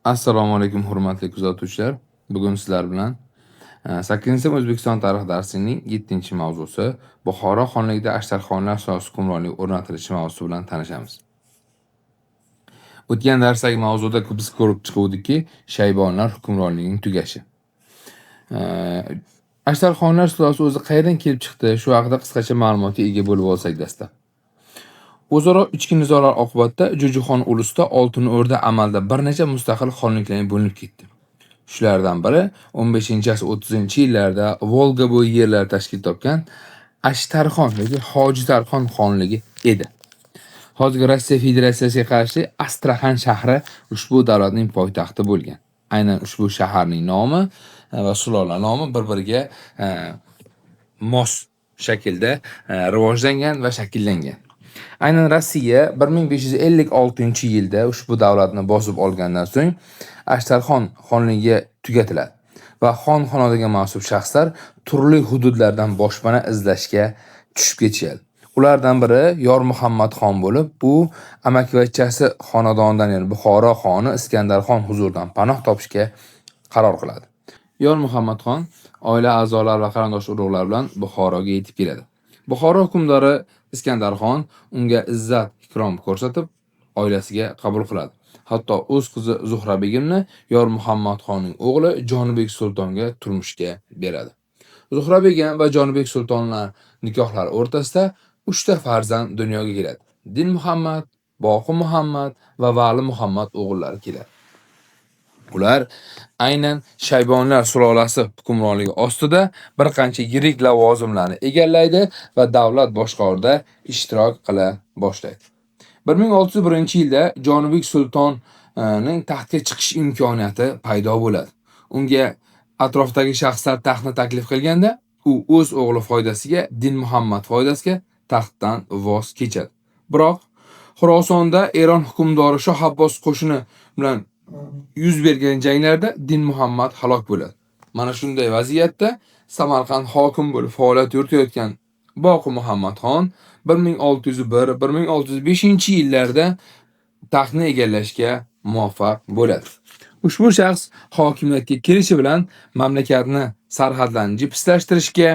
Assalomu alaykum hurmatli kuzatuvchilar. Bugun sizlar bilan 8-sinf O'zbekiston tarix darsining 7-mavzusi Buxoro xonligida Ashtarxonlar sulolasi hukmronligi o'rnatilishi mavzusi bilan tanishamiz. O'tgan darsdagi mavzuda biz ko'rib chiquvdikki, Shaybonlar hukmronligining tugashi. Ashtarxonlar sulolasi o'zi qayerdan kelib chiqdi? Shu haqida qisqacha ma'lumotga ega bo'lib olsak dastlab. O'zaro ichki nizolar oqibatida Jo'jixon ulusida Oltin O'rda amalda bir necha mustaqil xonliklarga bo'linib ketdi. Shulardan biri 15-30-yillarda Volga bo'yi yerlar tashkil topgan Ashtarxon yoki Hojitarxon xonligi edi. Hozirgi Rossiya Federatsiyasiga qarshi Astraxan shahri ushbu davlatning poytaxti bo'lgan. Aynan ushbu shaharning nomi va sulola nomi bir-biriga mos shaklda rivojlangan va shakllangan. Aynan Rossiya 1556-yilda ushbu davlatni bosib olgandan so'ng Ashtarxon xonligi tugatiladi va xon xonadiga mansub shaxslar turli hududlardan boshpana izlashga tushib ketishadi. Ulardan biri Yor Muhammad xon bo'lib, bu amakivachchasi xonadonidan, ya'ni Buxoro xoni Iskandarxon huzuridan panoh topishga qaror qiladi. Yor Muhammad xon oila a'zolari va qarindosh urug'lar bilan Buxoroga yetib keladi. Buxoro hukmdori Iskandarxon unga izzat, ikrom ko'rsatib, oilasiga qabul qiladi. Hatto o'z qizi Zuhra begimni Yor Muhammad xonning o'g'li Jonibek sultonga turmushga beradi. Zuhra begim va Jonibek sultonlar nikohlari o'rtasida 3 ta farzand dunyoga keladi. Din Muhammad, Boqi Muhammad va Vali Muhammad o'g'illari keladi. Ular aynan Shaybonlar sulolasi hukmronligi ostida bir qancha yirik lavozimlarni egallaydi va davlat boshqaruvida ishtirok qila boshlaydi. 1601-yilda Jonibek sultonning taxtga chiqish imkoniyati paydo bo'ladi. Unga atrofdagi shaxslar taxtni taklif qilganda, u o'z o'g'li foydasiga, Din Muhammad foydasiga taxtdan voz kechadi. Biroq Xorasonda Eron hukmdori Shoh Abbos qo'shini bilan yuz bergan janglarda Din Muhammad halok bo'ladi. Mana shunday vaziyatda Samarqand hokim bo'lib faoliyat yuritayotgan Boqi Muhammad xon 1601-1605-yillarda taxtni egallashga muvaffaq bo'ladi. Ushbu shaxs hokimiyatga kelishi bilan mamlakatni sarhadlarni jipslashtirishga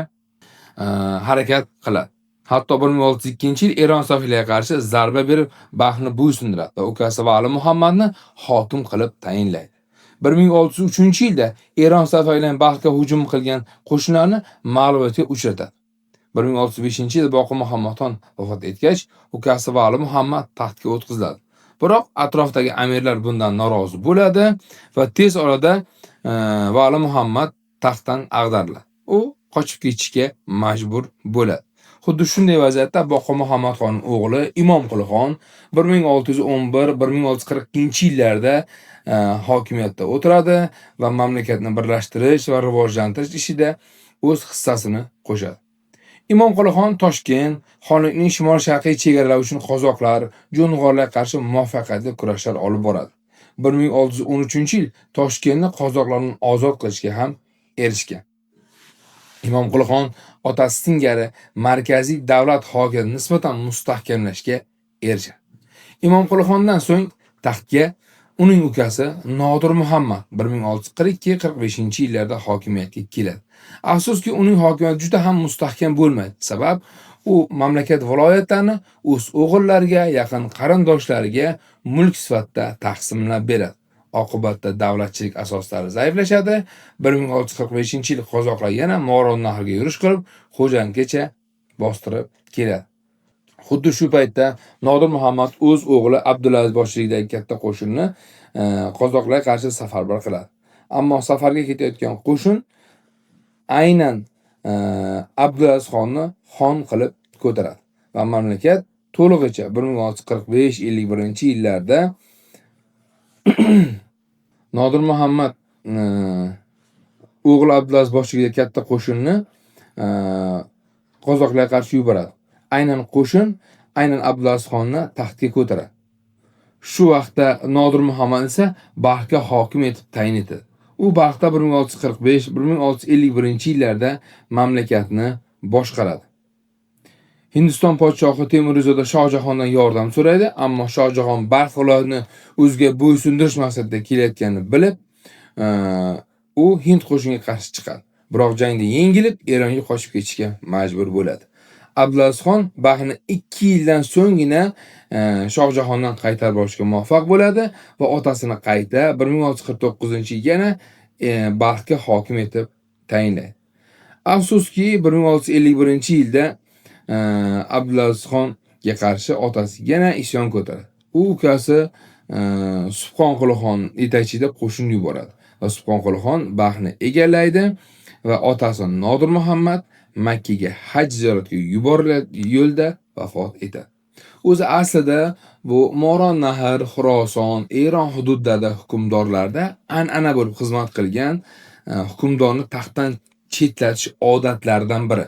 harakat qiladi. Hatto 1602-yil Eron Safiliga qarshi zarba berib, Baxtni bo'ysundiradi va ukasi Vali Muhammadni hokim qilib tayinlaydi. 1603-yilda Eron Safilidan Baxtga hujum qilgan qo'shinlarni mag'lubiyatga uchratadi. 1605-yilda Boqi Muhammad xon vafot etgach, ukasi Vali Muhammad taxtga o'tkaziladi. Biroq atrofdagi amirlar bundan norozi bo'ladi va tez orada Vali Muhammad taxtdan ag'dariladi. U qochib ketishga majbur bo'ladi. Xuddi shunday vaziyatda Boqi Muhammad xonning o'g'li Imomquli xon 1611-1642-yillarda hokimiyatda o'tiradi va mamlakatni birlashtirish va rivojlantirish ishida o'z hissasini qo'shadi. Imomquli xon Toshkent xonlikning shimol-sharqiy chegaralari uchun qozoqlar, jo'ng'orlarga qarshi muvaffaqiyatli kurashlar olib boradi. 1613-yil Toshkentni qozoqlardan ozod qilishga ham erishgan. Imomquli xon otasi singari markaziy davlat hokimiyatini nisbatan mustahkamlashga erishadi. Imomquli xondan so'ng taxtga uning ukasi Nodir Muhammad 1642-45-yillarda hokimiyatga keladi. Afsuski, uning hokimiyati juda ham mustahkam bo'lmaydi. Sabab u mamlakat viloyatlarini o'z o'g'illariga, yaqin qarindoshlariga mulk sifatida taqsimlab beradi. Oqibatda davlatchilik asoslari zaiflashadi. 1645-yil qozoqlar yana Moron nahriga yurish qilib, Xo'jandgacha bostirib keladi. Xuddi shu paytda Nodir Muhammad o'z o'g'li Abdulaziz boshchiligidagi katta qo'shinni qozoqlarga qarshi safarbar qiladi. Ammo safarga ketayotgan qo'shin aynan Abdulaziz xonni xon qilib ko'taradi va mamlakat to'lig'icha 1645-51-yillarda Nodir Muhammad o'g'li Abdulaziz boshchiligidagi katta qo'shinni qozoqlarga qarshi yuboradi. Aynan qo'shin Abdulaziz xonni taxtga ko'taradi. Shu vaqtda Nodir Muhammad esa Baxtga hokim etib tayin etadi. U Baxtda 1645-1651-yillarda mamlakatni boshqaradi. Hindiston podshohi Temurizoda Shohjahondan yordam so'raydi, ammo Shohjahon Balx viloyatini o'ziga bo'ysundirish maqsadida kelayotganini bilib, u Hind qo'shiniga qarshi chiqadi. Biroq jangda yengilib, Eronga qochib ketishga majbur bo'ladi. Abdulazizxon Baxni 2 yildan so'nggina Shohjahondan qaytarib olishga muvaffaq bo'ladi va otasini qayta 1649-yil yana Balxga hokim etib tayinlaydi. Afsuski 1651-yilda Abdulazizxonga qarshi otasi yana isyon ko'taradi. U ukasi Subhonqulixon yetakchida qo'shin yuboradi va Subhonqulixon Baxni egallaydi va otasi Nodir Muhammad Makkaga haj ziyoratiga yuboriladi, yo'lda vafot etadi. O'zi aslida bu Moron Nahr, Xuroson, Eron hududlarida hukmdorlarda an'ana bo'lib xizmat qilgan hukmdorni taxtdan chetlatish odatlaridan biri.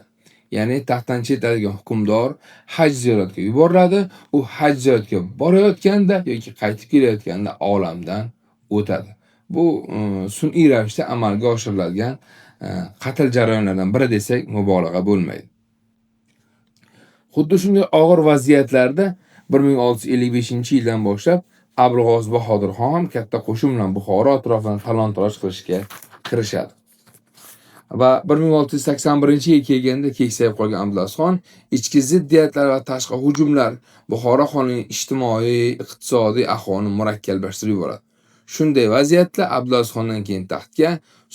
Ya'ni taxtdan chetlatilgan hukmdor haj ziyoratiga yuboriladi. U haj ziyoratiga borayotganda yoki qaytib kelayotganda olamdan o'tadi. Bu sun'iy ravishda amalga oshiriladigan qatl jarayonlaridan biri desak mubolag'a bo'lmaydi. Xuddi shunday og'ir vaziyatlarda 1655-yildan boshlab Abulg'oz Bahodirxon ham katta qo'shin bilan Buxoro atrofini talon-taroj qilishga kirishadi. Va 1681-yilga kelganda keksayib qolgan Abdulazizxon ichki ziddiyatlar va tashqi hujumlar Buxoro xonining ijtimoiy, iqtisodiy ahvolini murakkablashtirib yuboradi. Shunday vaziyatda Abdulazizxondan keyin taxtga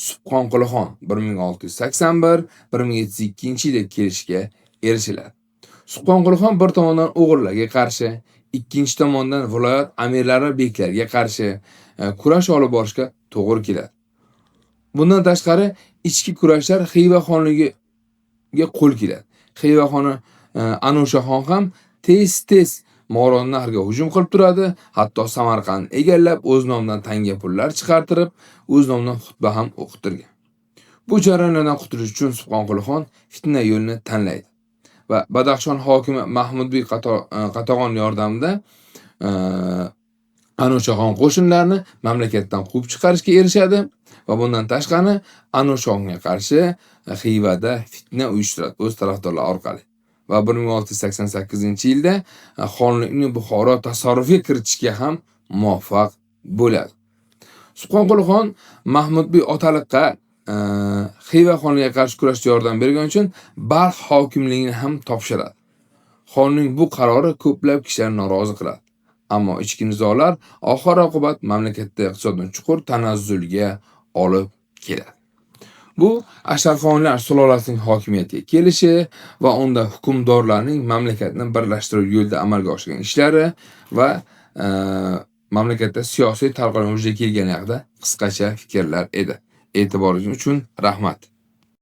Subhonqulixon 1681-1702-yilda kelishga erishiladi. Subhonqulixon bir tomondan o'g'illarga qarshi, ikkinchi tomondan viloyat amirlari beklarga qarshi kurash olib borishga to'g'ri keladi. Bundan tashqari ichki kurashlar Xiva xonligiga qo'l keladi. Xiva xoni Anushaxon ham tez-tez Moron Nahrga hujum qilib turadi, hatto Samarqandni egallab, o'z nomidan tanga pullar chiqartirib, o'z nomidan xutba ham o'qitirgan. Bu jarayonlardan qutulish uchun Subhonqulixon fitna yo'lini tanlaydi va Badaxshon hokimi Mahmudbek Qatag'on yordamida Anushaxon qo'shinlarini mamlakatdan quvib chiqarishga erishadi va bundan tashqari Anushaxonga qarshi Xivada fitna uyushtiradi o'z tarafdorlari orqali. Va 1688-yilda xonlikni Buxoro tasarrufiga kiritishga ham muvaffaq bo'ladi. Subhonqulixon Mahmudbek Otaliqqa Xiva xoniga qarshi kurashda yordam bergani uchun Balx hokimligini ham topshiradi. Xonning bu qarori ko'plab kishilarni norozi qiladi. Ammo ichki nizolar oxir-oqibat mamlakatda iqtisodiy chuqur tanazzulga olib keladi. Bu Asharxonlar sulolasining hokimiyatiga kelishi va unda hukmdorlarning mamlakatni birlashtirib yo'lda amalga oshirgan ishlari va mamlakatda siyosiy tarqalishlar kelgani haqida qisqacha fikrlar edi. E'tiboringiz uchun rahmat.